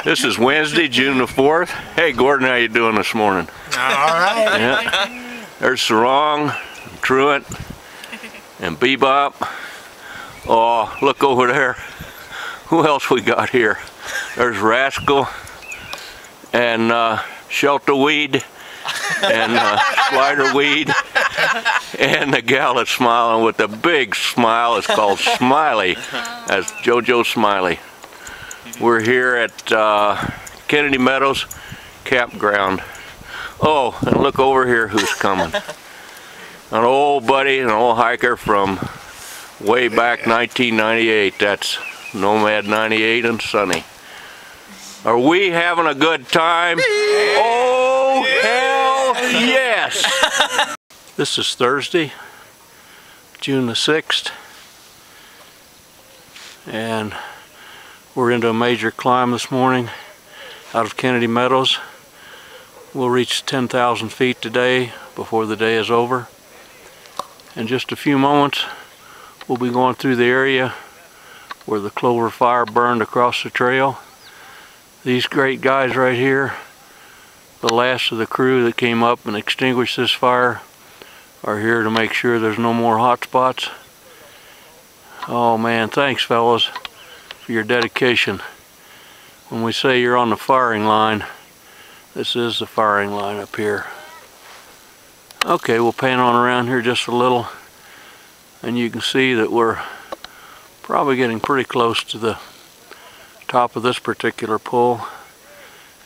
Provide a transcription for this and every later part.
This is Wednesday, June the 4th. Hey Gordon, how you doing this morning? All right. Yeah. There's Sarong, Truant, and Bebop. Oh, look over there. Who else we got here? There's Rascal and Shelterweed and Sliderweed, and the gal that's smiling with the big smile is called Smiley. That's JoJo Smiley. We're here at Kennedy Meadows Campground. Oh, and look over here who's coming. An old buddy, an old hiker from way back 1998. That's Nomad 98 and Sunny. Are we having a good time? Oh, hell yes! This is Thursday, June the 6th, and we're into a major climb this morning out of Kennedy Meadows. We'll reach 10,000 feet today before the day is over. In just a few moments, we'll be going through the area where the clover fire burned across the trail. These great guys right here, the last of the crew that came up and extinguished this fire, are here to make sure there's no more hot spots. Oh man, thanks fellas for your dedication. When we say you're on the firing line, this is the firing line up here. Okay, we'll pan on around here just a little, and you can see that we're probably getting pretty close to the top of this particular pull,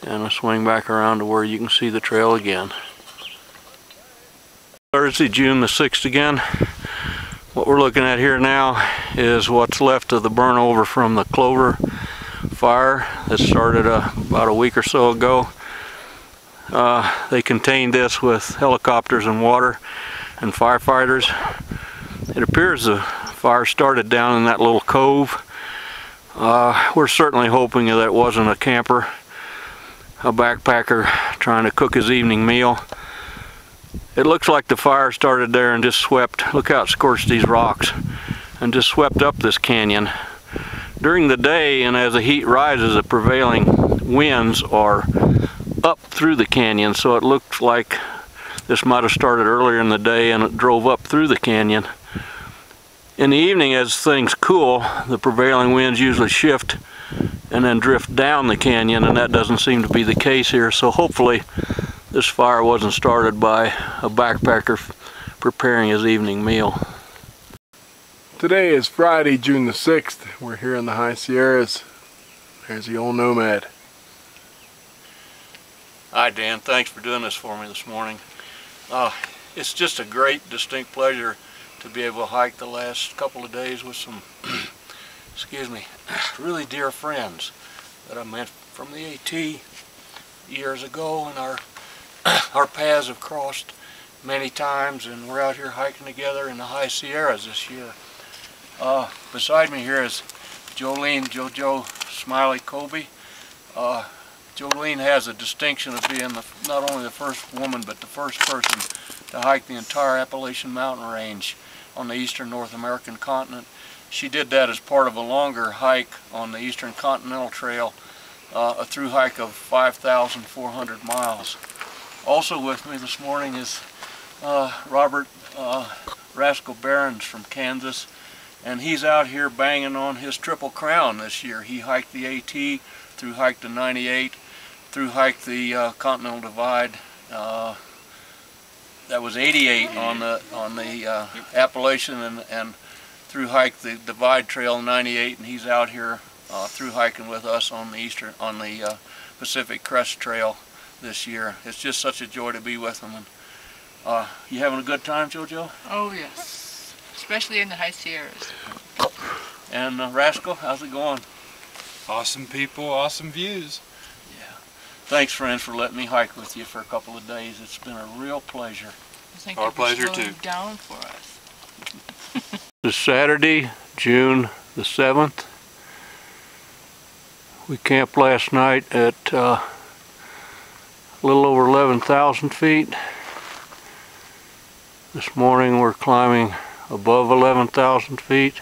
and I'll swing back around to where you can see the trail again. Thursday, June the 6th again. What we're looking at here now is what's left of the burn over from the clover fire that started about a week or so ago. They contained this with helicopters and water and firefighters. It appears the fire started down in that little cove. We're certainly hoping that it wasn't a camper, a backpacker trying to cook his evening meal. It looks like the fire started there and just swept, look how it scorched these rocks, and just swept up this canyon. During the day, and as the heat rises, the prevailing winds are up through the canyon, so it looks like this might have started earlier in the day and it drove up through the canyon. In the evening, as things cool, the prevailing winds usually shift and then drift down the canyon, and that doesn't seem to be the case here, so hopefully this fire wasn't started by a backpacker preparing his evening meal. Today is Friday, June the 6th. We're here in the high Sierras. There's the old Nomad. Hi Dan, thanks for doing this for me this morning. It's just a great, distinct pleasure to be able to hike the last couple of days with some, excuse me, really dear friends that I met from the AT years ago, and our paths have crossed many times, and we're out here hiking together in the high Sierras this year. Beside me here is Jolene JoJo Smiley Kobe. Jolene has the distinction of being not only the first woman, but the first person to hike the entire Appalachian Mountain Range on the eastern North American continent. She did that as part of a longer hike on the Eastern Continental Trail, a through hike of 5,400 miles. Also with me this morning is Robert Rascal Barons from Kansas, and he's out here banging on his Triple Crown this year. He hiked the AT, through hiked the 98, through hiked the Continental Divide. That was 88 on the Appalachian, and through hiked the Divide Trail 98, and he's out here through hiking with us on the Pacific Crest Trail this year. It's just such a joy to be with him. And you having a good time, JoJo? Oh yes, especially in the high Sierras. And Rascal, how's it going? Awesome people, awesome views. Yeah. Thanks, friends, for letting me hike with you for a couple of days. It's been a real pleasure. Our pleasure too. Down for us. It's Saturday, June the 7th. We camped last night at a little over 11,000 feet. This morning we're climbing above 11,000 feet.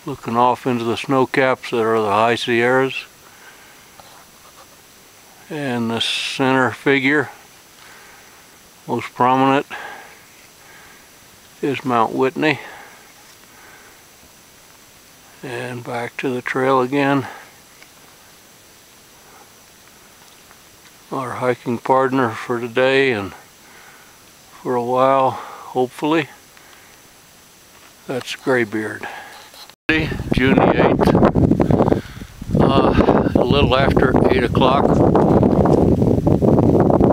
looking off into the snow caps that are the high Sierras. And the center figure, most prominent, is Mt.Whitney. And back to the trail again. Our hiking partner for today and for a while, hopefully. That's Graybeard. June the 8th. A little after 8 o'clock,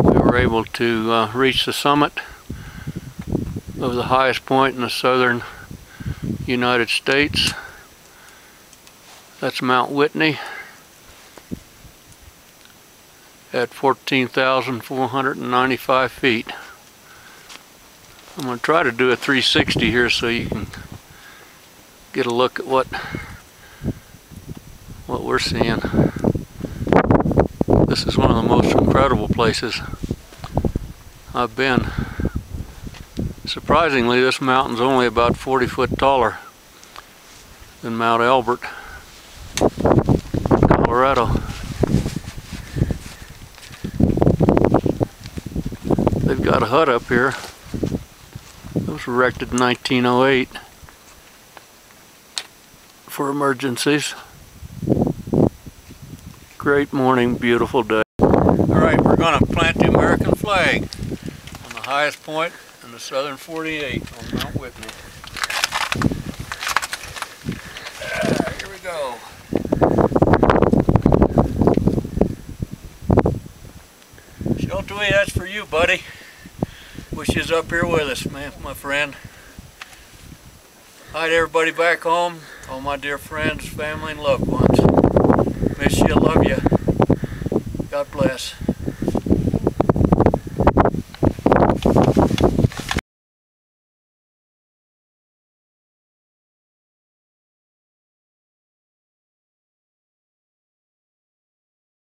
we were able to reach the summit of the highest point in the southern United States. That's Mt.Whitney at 14,495 feet. I'm going to try to do a 360 here so you can get a look at what we're seeing. This is one of the most incredible places I've been. Surprisingly, this mountain's only about 40 foot taller than Mount Elbert, Colorado. They've got a hut up here. It was erected in 1908 for emergencies. Great morning, beautiful day. Alright, we're going to plant the American flag on the highest point in the southern 48 on Mt.Whitney. Here we go. Sheltowee, that's for you, buddy. Wish you was up here with us, man, my friend. Hi to everybody back home, all my dear friends, family, and loved ones. Miss you, love you. God bless.